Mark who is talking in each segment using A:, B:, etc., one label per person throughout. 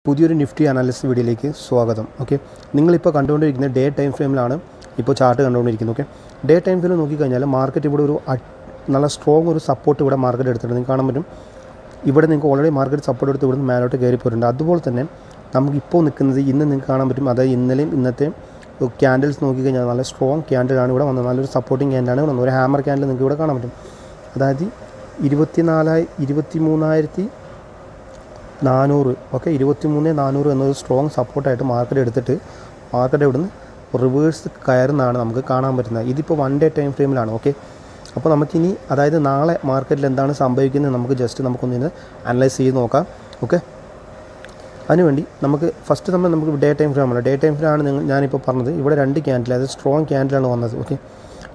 A: പുതിയൊരു Nifty analysis വീഡിയോയിലേക്ക് സ്വാഗതം. ഓക്കെ, നിങ്ങളിപ്പോൾ കണ്ടുകൊണ്ടിരിക്കുന്ന ഡേ ടൈം ഫ്രെയിമിലാണ് ഇപ്പോൾ ചാർട്ട് കണ്ടുകൊണ്ടിരിക്കുന്നത്. ഓക്കെ, ഡേ ടൈം ഫ്രെയിം നോക്കിക്കഴിഞ്ഞാൽ മാർക്കറ്റ് ഇവിടെ ഒരു നല്ല സ്ട്രോങ് ഒരു സപ്പോർട്ട് ഇവിടെ മാർക്കറ്റ് എടുത്തിട്ടുണ്ട്. നിങ്ങൾക്ക് കാണാൻ പറ്റും, ഇവിടെ നിങ്ങൾക്ക് ഓൾറെഡി മാർക്കറ്റ് സപ്പോർട്ട് എടുത്ത് ഇവിടുന്ന് മേലോട്ട് കയറിപ്പോയിട്ടുണ്ട്. അതുപോലെ തന്നെ നമുക്കിപ്പോൾ നിൽക്കുന്നത് ഇന്ന് നിങ്ങൾക്ക് കാണാൻ പറ്റും, അതായത് ഇന്നലെയും ഇന്നത്തെ ക്യാൻഡിൽസ് നോക്കിക്കഴിഞ്ഞാൽ നല്ല സ്ട്രോങ് ക്യാൻഡിലാണ് ഇവിടെ വന്നത്. നല്ലൊരു സപ്പോർട്ടിങ് ക്യാൻഡിലാണ് വന്നത്. ഒരു ഹാമർ ക്യാൻഡിൽ നിങ്ങൾക്ക് ഇവിടെ കാണാൻ പറ്റും. അതായത് 23,400 ഓക്കെ, 23,400 എന്നൊരു സ്ട്രോങ് സപ്പോർട്ടായിട്ട് മാർക്കറ്റ് എടുത്തിട്ട് മാർക്കറ്റ് ഇവിടുന്ന് റിവേഴ്സ് കയറുന്നതാണ് നമുക്ക് കാണാൻ പറ്റുന്നത്. ഇതിപ്പോൾ 1 ഡേ ടൈം ഫ്രെയിമിലാണ്. ഓക്കെ, അപ്പോൾ നമുക്കിനി അതായത് നാളെ മാർക്കറ്റിൽ എന്താണ് സംഭവിക്കുന്നത് നമുക്ക് ജസ്റ്റ് നമുക്കൊന്നിന് അനലൈസ് ചെയ്ത് നോക്കാം. ഓക്കെ, അതിനുവേണ്ടി നമുക്ക് ഡേ ടൈം ഫ്രെയിമാണ്. ഡേ ടൈം ഫ്രെയിമാണ് ഞാനിപ്പോൾ പറഞ്ഞത്. ഇവിടെ 2 ക്യാൻഡിൽ, അതായത് സ്ട്രോങ് ക്യാൻഡിലാണ് വന്നത്. ഓക്കെ,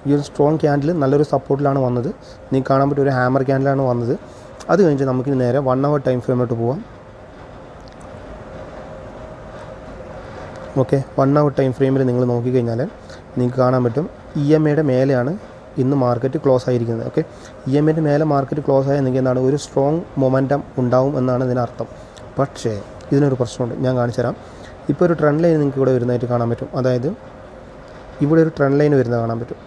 A: ഈ ഒരു സ്ട്രോങ് ക്യാൻഡിൽ നല്ലൊരു സപ്പോർട്ടിലാണ് വന്നത്. നിങ്ങൾക്ക് കാണാൻ പറ്റും, ഒരു ഹാമർ ക്യാൻഡിലാണ് വന്നത്. അത് കഴിഞ്ഞിട്ട് നമുക്കിനി നേരെ 1 അവർ ടൈം ഫ്രെയിമിലോട്ട് പോവാം. ഓക്കെ, 1 അവർ ടൈം ഫ്രെയിമിൽ നിങ്ങൾ നോക്കിക്കഴിഞ്ഞാൽ നിങ്ങൾക്ക് കാണാൻ പറ്റും, EMAയുടെ മേലെയാണ് ഇന്ന് മാർക്കറ്റ് ക്ലോസ് ആയിരിക്കുന്നത്. ഓക്കെ, EMAയുടെ മേലെ മാർക്കറ്റ് ക്ലോസ് ആയെങ്കിൽ എന്താണ്, ഒരു സ്ട്രോങ് മൊമെൻറ്റം ഉണ്ടാവും എന്നാണ് ഇതിനർത്ഥം. പക്ഷേ ഇതിനൊരു പ്രശ്നമുണ്ട്, ഞാൻ കാണിച്ചു തരാം. ഇപ്പോൾ ഒരു ട്രെൻഡ് ലൈൻ നിങ്ങൾക്ക് ഇവിടെ വരുന്നതായിട്ട് കാണാൻ പറ്റും. അതായത് ഇവിടെ ഒരു ട്രെൻഡ് ലൈൻ വരുന്നത് കാണാൻ പറ്റും.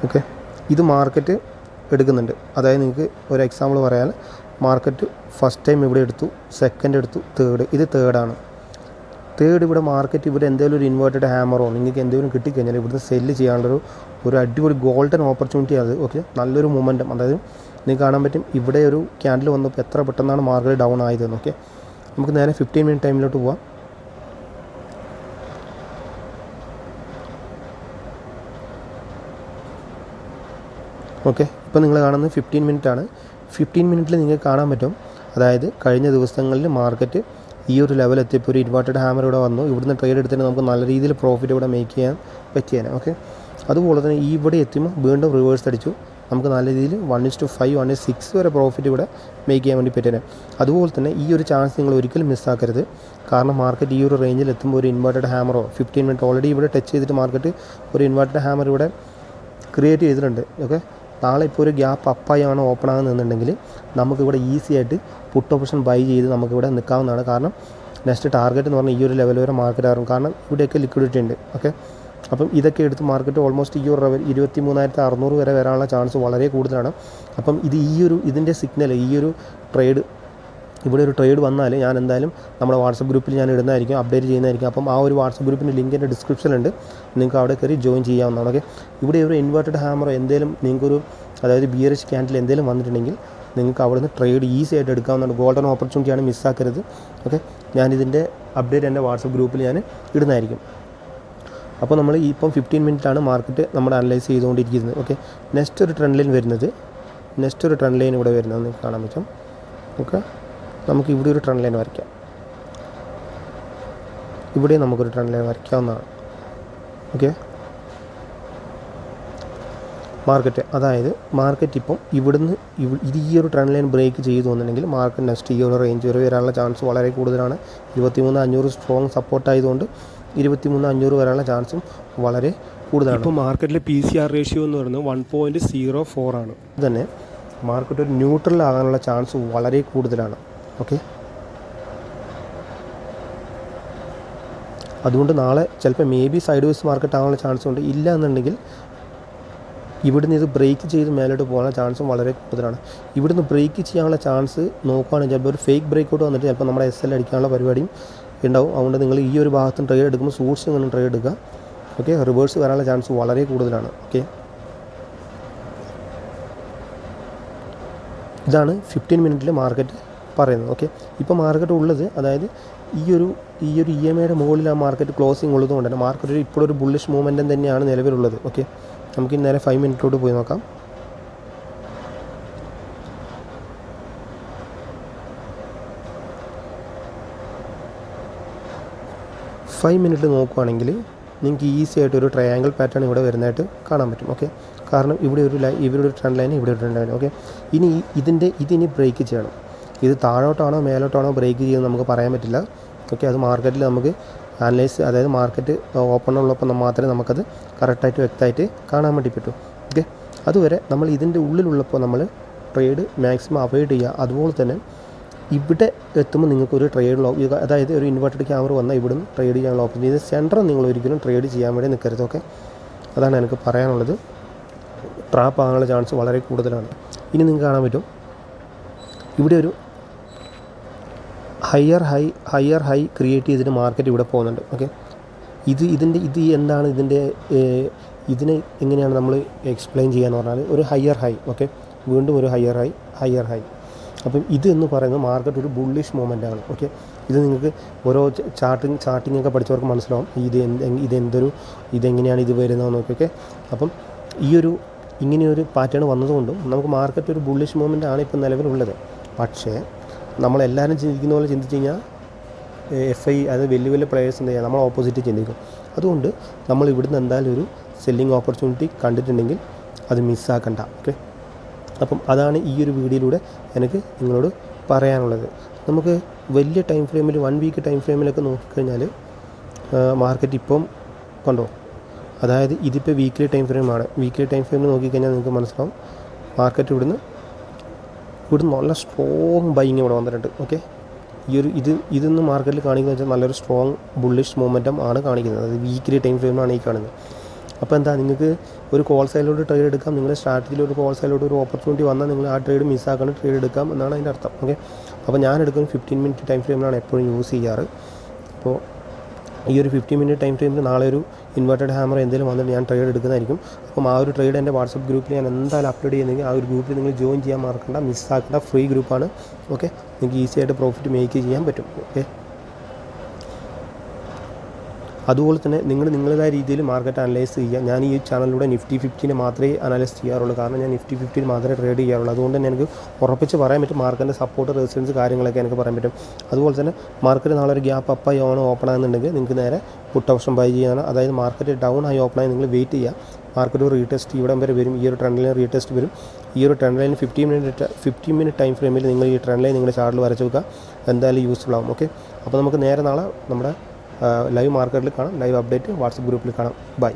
A: ഓക്കെ, ഇത് മാർക്കറ്റ് എടുക്കുന്നുണ്ട്. അതായത് നിങ്ങൾക്ക് ഒരു എക്സാമ്പിൾ പറയാൻ, മാർക്കറ്റ് ഫസ്റ്റ് ടൈം ഇവിടെ എടുത്തു, സെക്കൻഡ് എടുത്തു, തേർഡ്, ഇത് തേർഡാണ്. തേർഡ് ഇവിടെ മാർക്കറ്റ് ഇവിടെ എന്തെങ്കിലും ഒരു ഇൻവേർട്ടഡ് ഹാമറോ നിങ്ങൾക്ക് എന്തെങ്കിലും കിട്ടിക്കഴിഞ്ഞാൽ ഇവിടുന്ന് സെല്ല് ചെയ്യാനുള്ളൊരു അടിപൊളി ഗോൾഡൻ ഓപ്പർച്യൂണിറ്റി അത്. ഓക്കെ, നല്ലൊരു മൊമെൻറ്റം. അതായത് നിങ്ങൾക്ക് കാണാൻ പറ്റും, ഇവിടെ ഒരു ക്യാൻഡിൽ വന്നപ്പോൾ എത്ര പെട്ടെന്നാണ് മാർക്കറ്റ് ഡൗൺ ആയതെന്ന്. ഓക്കെ, നമുക്ക് നേരെ 15 മിനിറ്റ് ടൈമിലോട്ട് പോവാം. ഓക്കെ, ഇപ്പോൾ നിങ്ങൾ കാണുന്നത് 15 മിനിറ്റാണ്. 15 മിനിറ്റിൽ നിങ്ങൾക്ക് കാണാൻ പറ്റും, അതായത് കഴിഞ്ഞ ദിവസങ്ങളിൽ മാർക്കറ്റ് ഈ ഒരു ലെവൽ എത്തിയപ്പോൾ ഒരു ഇൻവേർട്ടഡ് ഹാമർ ഇവിടെ വന്നു. ഇവിടുന്ന് ട്രേഡ് എടുത്തിട്ട് നമുക്ക് നല്ല രീതിയിൽ പ്രോഫിറ്റ് ഇവിടെ മേക്ക് ചെയ്യാൻ പറ്റിയാണ്. ഓക്കെ, അതുപോലെ തന്നെ ഈ ഇവിടെ എത്തുമ്പോൾ വീണ്ടും റിവേഴ്സ് അടിച്ചു. നമുക്ക് നല്ല രീതിയിൽ 1:5, 1:6 വരെ പ്രോഫിറ്റ് ഇവിടെ മേക്ക് ചെയ്യാൻ വേണ്ടി പറ്റിയാണ്. അതുപോലെ തന്നെ ഈ ഒരു ചാൻസ് നിങ്ങൾ ഒരിക്കലും മിസ്സാക്കരുത്. കാരണം മാർക്കറ്റ് ഈ ഒരു റേഞ്ചിൽ എത്തുമ്പോൾ ഒരു ഇൻവേർട്ടഡ് ഹാമറോ 15 മിനിറ്റ് ഓൾറെഡി ഇവിടെ ടച്ച് ചെയ്തിട്ട് മാർക്കറ്റ് ഒരു ഇൻവേർട്ടഡ് ഹാമർ ഇവിടെ ക്രിയേറ്റ് ചെയ്തിട്ടുണ്ട്. ഓക്കെ, നാളെ ഇപ്പോൾ ഒരു ഗ്യാപ്പ് അപ്പായാണ് ഓപ്പൺ ആകുന്നുണ്ടെങ്കിൽ നമുക്കിവിടെ ഈസി ആയിട്ട് പുട്ട് ഓപ്ഷൻ ബൈ ചെയ്ത് നമുക്കിവിടെ നിൽക്കാവുന്നതാണ്. കാരണം നെക്സ്റ്റ് ടാർഗറ്റ് എന്ന് പറഞ്ഞാൽ ഈ ഒരു ലെവൽ വരെ മാർക്കറ്റ് ആകും. കാരണം ഇവിടെയൊക്കെ ലിക്വിഡിറ്റി ഉണ്ട്. ഓക്കെ, അപ്പം ഇതൊക്കെ എടുത്ത് മാർക്കറ്റ് ഓൾമോസ്റ്റ് ഈ ഒരു ലെവൽ 23,600 വരെ വരാനുള്ള ചാൻസ് വളരെ കൂടുതലാണ്. അപ്പം ഇതിൻ്റെ സിഗ്നൽ, ഈ ഒരു ട്രേഡ്, ഇവിടെ ഒരു ട്രേഡ് വന്നാൽ ഞാൻ എന്തായാലും നമ്മുടെ വാട്സപ്പ് ഗ്രൂപ്പിൽ ഞാൻ ഇടുന്നതായിരിക്കും, അപ്ഡേറ്റ് ചെയ്യുന്നതായിരിക്കും. അപ്പം ആ ഒരു വാട്സപ്പ് ഗ്രൂപ്പിൻ്റെ ലിങ്ക് എൻ്റെ ഡിസ്ക്രിപ്ഷനിലുണ്ട്, നിങ്ങൾക്ക് അവിടെ കയറി ജോയിൻ ചെയ്യാവുന്നതാണ്. ഓക്കെ, ഇവിടെ ഒരു ഇൻവേർട്ടഡ് ഹാമറോ എന്തെങ്കിലും നിങ്ങൾക്കൊരു, അതായത് ബിയറിഷ് ക്യാൻഡിൽ എന്തെങ്കിലും വന്നിട്ടുണ്ടെങ്കിൽ നിങ്ങൾക്ക് അവിടെ നിന്ന് ട്രേഡ് ഈസി ആയിട്ട് എടുക്കാവുന്നതാണ്. ഗോൾഡൻ ഓപ്പർച്യൂണിറ്റിയാണ്, മിസ്സാക്കരുത്. ഓക്കെ, ഞാനിതിൻ്റെ അപ്ഡേറ്റ് എൻ്റെ വാട്സപ്പ് ഗ്രൂപ്പിൽ ഞാൻ ഇടുന്നതായിരിക്കും. അപ്പോൾ നമ്മൾ ഇപ്പം 15 മിനിറ്റാണ് മാർക്കറ്റ് നമ്മൾ അനലൈസ് ചെയ്തുകൊണ്ടിരിക്കുന്നത്. ഓക്കെ, നെക്സ്റ്റ് ഒരു ട്രെൻഡ് ലൈൻ ഇവിടെ വരുന്നത് നിങ്ങൾക്ക് കാണാൻ പറ്റും. ഓക്കെ, നമുക്ക് ഇവിടെ ഒരു ട്രെൻഡ് ലൈൻ വരയ്ക്കാം. ഇവിടെ നമുക്കൊരു ട്രെൻഡ് ലൈൻ വരയ്ക്കാവുന്നതാണ്. ഓക്കെ, അതായത് മാർക്കറ്റ് ഇപ്പം ഇവിടുന്ന് ഈ ഒരു ട്രെൻഡ് ലൈൻ ബ്രേക്ക് ചെയ്തു എന്നുണ്ടെങ്കിൽ മാർക്കറ്റ് നെക്സ്റ്റ് ഈ ഒരു റേഞ്ച് വരെ വരാനുള്ള ചാൻസ് വളരെ കൂടുതലാണ്. 23,500 സ്ട്രോങ് സപ്പോർട്ട് ആയതുകൊണ്ട് 23,500 വരാനുള്ള ചാൻസും വളരെ കൂടുതലാണ്. ഇപ്പോൾ മാർക്കറ്റിലെ PCR റേഷ്യോ എന്ന് പറയുന്നത് 1.04 ആണ്. തന്നെ മാർക്കറ്റ് ഒരു ന്യൂട്രൽ ആകാനുള്ള ചാൻസ് വളരെ കൂടുതലാണ്. ഓക്കെ, അതുകൊണ്ട് നാളെ ചിലപ്പോൾ സൈഡ് വേസ് മാർക്കറ്റ് ആകാനുള്ള ചാൻസ് ഉണ്ട്. ഇല്ല എന്നുണ്ടെങ്കിൽ ഇവിടുന്ന് ഇത് ബ്രേക്ക് ചെയ്ത് മേലോട്ട് പോകാനുള്ള ചാൻസും വളരെ കൂടുതലാണ്. ഇവിടുന്ന് ബ്രേക്ക് ചെയ്യാനുള്ള ചാൻസ് നോക്കുകയാണെങ്കിൽ ചിലപ്പോൾ ഒരു ഫേക്ക് ബ്രേക്കൗട്ട് വന്നിട്ട് ചിലപ്പോൾ നമ്മുടെ SL അടിക്കാനുള്ള പരിപാടിയും ഉണ്ടാവും. അതുകൊണ്ട് നിങ്ങൾ ഈ ഒരു ഭാഗത്തും ട്രേഡ് എടുക്കുമ്പോൾ സൂക്ഷിച്ച് നിങ്ങൾ ട്രേഡ് എടുക്കുക. ഓക്കെ, റിവേഴ്സ് വരാനുള്ള ചാൻസ് വളരെ കൂടുതലാണ്. ഓക്കെ, ഇതാണ് 15 മിനിറ്റിൽ മാർക്കറ്റ് പറയുന്നത്. ഓക്കെ, ഇപ്പോൾ മാർക്കറ്റ് ഉള്ളത്, അതായത് ഈ ഒരു EMAയുടെ മുകളിൽ ആ മാർക്കറ്റ് ക്ലോസിങ് ഉള്ളതുകൊണ്ട് തന്നെ മാർക്കറ്റ് ഇപ്പോഴൊരു ബുള്ളിഷ് മൂവ്മെൻറ്റം തന്നെയാണ് നിലവിലുള്ളത്. ഓക്കെ, നമുക്ക് നേരെ 5 മിനിറ്റിലോട്ട് പോയി നോക്കാം. ഫൈവ് മിനിറ്റ് നോക്കുകയാണെങ്കിൽ നിങ്ങൾക്ക് ഈസി ആയിട്ടൊരു ട്രയാങ്കിൾ പാറ്റേൺ ഇവിടെ വരുന്നതായിട്ട് കാണാൻ പറ്റും. ഓക്കെ, കാരണം ഇവിടെ ഒരു ട്രെൻഡ് ലൈൻ, ഇവിടെ ഒരു ട്രെൻഡ് ലൈൻ. ഓക്കെ, ഇതിനി ബ്രേക്ക് ചെയ്യണം. ഇത് താഴോട്ടാണോ മേലോട്ടാണോ ബ്രേക്ക് ചെയ്യുന്നത് നമുക്ക് പറയാൻ പറ്റില്ല. ഓക്കെ, അത് മാർക്കറ്റിൽ നമുക്ക് അനലൈസ്, അതായത് മാർക്കറ്റ് ഓപ്പൺ ഉള്ളപ്പോൾ മാത്രമേ നമുക്കത് കറക്റ്റായിട്ട് വ്യക്തമായിട്ട് കാണാൻ വേണ്ടി പറ്റൂ. ഓക്കെ, അതുവരെ നമ്മൾ ഇതിൻ്റെ ഉള്ളിലുള്ളപ്പോൾ നമ്മൾ ട്രേഡ് മാക്സിമം അവോയ്ഡ് ചെയ്യുക. അതുപോലെ തന്നെ ഇവിടെ എത്തുമ്പോൾ നിങ്ങൾക്കൊരു ട്രേഡ് അതായത് ഒരു ഇൻവെർട്ടഡ് ക്യാമറ വന്നാൽ ഇവിടുന്ന് ട്രേഡ് ചെയ്യാനുള്ള ഓപ്ഷൻ ഇത് സെൻറ്റർ നിങ്ങൾ ഒരിക്കലും ട്രേഡ് ചെയ്യാൻ വേണ്ടി നിൽക്കരുത്. ഓക്കെ, അതാണ് എനിക്ക് പറയാനുള്ളത്. ട്രാപ്പ് ആകാനുള്ള ചാൻസ് വളരെ കൂടുതലാണ്. ഇനി നിങ്ങൾക്ക് കാണാൻ പറ്റും ഇവിടെ ഒരു ഹയർ ഹൈ ക്രിയേറ്റ് ചെയ്തിട്ട് മാർക്കറ്റ് ഇവിടെ പോകുന്നുണ്ട്. ഓക്കെ, ഇത് എന്താണ് ഇതിനെ എങ്ങനെയാണ് നമ്മൾ എക്സ്പ്ലെയിൻ ചെയ്യാന്ന് പറഞ്ഞാൽ ഒരു ഹയർ ഹൈ. ഓക്കെ, വീണ്ടും ഒരു ഹയർ ഹൈ. അപ്പം ഇത് എന്ന് പറയുന്നത് മാർക്കറ്റ് ഒരു ബുള്ളിഷ് മൂവ്മെൻ്റാണ്. ഓക്കെ, ഇത് നിങ്ങൾക്ക് ഓരോ ചാർട്ടിങ്ങൊക്കെ പഠിച്ചവർക്ക് മനസ്സിലാവും ഇതെങ്ങനെയാണ് ഇത് വരുന്നതെന്ന് നോക്കിയൊക്കെ. അപ്പം ഇങ്ങനെയൊരു പാറ്റേൺ വന്നതുകൊണ്ടും നമുക്ക് മാർക്കറ്റ് ഒരു ബുള്ളിഷ് മൂവ്മെൻ്റ് ആണ് ഇപ്പോൾ നിലവിലുള്ളത്. പക്ഷേ നമ്മളെല്ലാവരും ചിന്തിക്കുന്ന പോലെ ചിന്തിച്ച് കഴിഞ്ഞാൽ FI അതായത് വലിയ പ്ലെയേഴ്സ് എന്ത് ചെയ്യുക, നമ്മൾ ഓപ്പോസിറ്റ് ചിന്തിക്കും. അതുകൊണ്ട് നമ്മൾ ഇവിടുന്ന് എന്തായാലും ഒരു സെല്ലിങ് ഓപ്പർച്യൂണിറ്റി കണ്ടിട്ടുണ്ടെങ്കിൽ അത് മിസ്സാക്കണ്ട. ഓക്കെ, അപ്പം അതാണ് ഈ ഒരു വീഡിയോയിലൂടെ എനിക്ക് നിങ്ങളോട് പറയാനുള്ളത്. നമുക്ക് വലിയ ടൈം ഫ്രെയിമിൽ 1 വീക്ക് ടൈം ഫ്രെയിമിലൊക്കെ നോക്കിക്കഴിഞ്ഞാൽ മാർക്കറ്റ് ഇപ്പം കണ്ടോ, അതായത് ഇതിപ്പോൾ വീക്ക്ലി ടൈം ഫ്രെയിമാണ്. വീക്ക്ലി ടൈം ഫ്രെയിമിൽ നോക്കിക്കഴിഞ്ഞാൽ നിങ്ങൾക്ക് മനസ്സിലാവും മാർക്കറ്റ് ഇവിടുന്ന് നല്ല സ്ട്രോങ് ബൈയിങ് ഇവിടെ വന്നിട്ടുണ്ട്. ഓക്കെ, ഇതൊന്നും മാർക്കറ്റിൽ കാണിക്കുന്നത് വെച്ചാൽ നല്ലൊരു സ്ട്രോങ് ബുള്ളിഷ് മൊമെൻറ്റം ആണ് കാണിക്കുന്നത്. അത് വീക്ക്ലി ടൈം ഫ്രെയിമാണ് ഈ കാണുന്നത്. അപ്പോൾ എന്താ, നിങ്ങൾക്ക് ഒരു കോൾ സൈഡിലോട്ട് ട്രേഡ് എടുക്കാം. നിങ്ങളുടെ സ്ട്രാറ്റജിയിൽ ഒരു കോൾ സൈഡിലോട്ട് ഒരു ഓപ്പർച്യൂണിറ്റി വന്നാൽ നിങ്ങൾ ആ ട്രേഡ് മിസ്സാക്കാണ്ട് ട്രേഡ് എടുക്കാം എന്നാണ് അതിൻ്റെ അർത്ഥം. ഓക്കെ, അപ്പോൾ ഞാൻ എടുക്കുന്ന 15 മിനിറ്റ് ടൈം ഫ്രെയിമിലാണ് എപ്പോഴും യൂസ് ചെയ്യാറ്. അപ്പോൾ ഈ ഒരു 15 മിനിറ്റ് ടൈം ഫ്രെയിമിൽ നാളെ ഒരു ഇൻവെർട്ടഡ് ഹാമർ എന്തെങ്കിലും വന്നിട്ട് ഞാൻ ട്രേഡ് എടുക്കുന്നതായിരിക്കും. അപ്പം ആ ഒരു ട്രേഡ് എൻ്റെ വാട്സപ്പ് ഗ്രൂപ്പിൽ ഞാൻ എന്തായാലും അപ്ലോഡ് ചെയ്യുന്നെങ്കിൽ ആ ഒരു ഗ്രൂപ്പിൽ നിങ്ങൾ ജോയിൻ ചെയ്യാൻ മറക്കണ്ട, മിസ്സാക്കേണ്ട. ഫ്രീ ഗ്രൂപ്പാണ്. ഓക്കെ, നിങ്ങൾക്ക് ഈസി ആയിട്ട് പ്രോഫിറ്റ് മേക്ക് ചെയ്യാൻ പറ്റും. ഓക്കെ, അതുപോലെ തന്നെ നിങ്ങളുടേതായ രീതിയിൽ മാർക്കറ്റ് അനലൈസ് ചെയ്യുക. ഞാൻ ഈ ചാനലിലൂടെ Nifty 50 മാത്രമേ അനലൈസ് ചെയ്യാറുള്ളൂ. കാരണം ഞാൻ Nifty 50 മാത്രമേ ട്രേഡ് ചെയ്യാറുള്ളൂ. അതുകൊണ്ട് തന്നെ എനിക്ക് ഉറപ്പിച്ച് പറയാൻ പറ്റും മാർക്കറ്റിൻ്റെ സപ്പോർട്ട്, റെസിസ്റ്റൻസ് കാര്യങ്ങളൊക്കെ എനിക്ക് പറയാൻ പറ്റും. അതുപോലെ തന്നെ മാർക്കറ്റ് നാളെ ഒരു ഗ്യാപ്പ് അപ്പായി ഓപ്പൺ ആകുന്നുണ്ടെങ്കിൽ നിങ്ങൾക്ക് നേരെ പുട്ട് ഓപ്ഷൻ ബൈ ചെയ്യാനാണ്. അതായത് മാർക്കറ്റ് ഡൗൺ ആയി ഓപ്പൺ ആയി നിങ്ങൾ വെയിറ്റ് ചെയ്യുക. മാർക്കറ്റ് ഒരു റീടെസ്റ്റ് ഇവിടം വരെ വരും. ഈ ഒരു ട്രെൻഡ് ലൈൻ റീടെസ്റ്റ് വരും. ഈ ഒരു ട്രെൻഡ് ലൈൻ 15 മിനിറ്റ് ടൈം ഫ്രെയിമിൽ നിങ്ങൾ ഈ ട്രെൻഡ് ലൈൻ നിങ്ങളുടെ ചാർട്ടിൽ വരച്ച് വെക്കുക. എന്തായാലും യൂസ്ഫുൾ ആവും. ഓക്കെ, അപ്പോൾ നമുക്ക് നേരെ നാളെ നമ്മുടെ ലൈവ് മാർക്കറ്റിൽ കാണാം. ലൈവ് അപ്ഡേറ്റ് വാട്സപ്പ് ഗ്രൂപ്പിൽ കാണാം. ബൈ.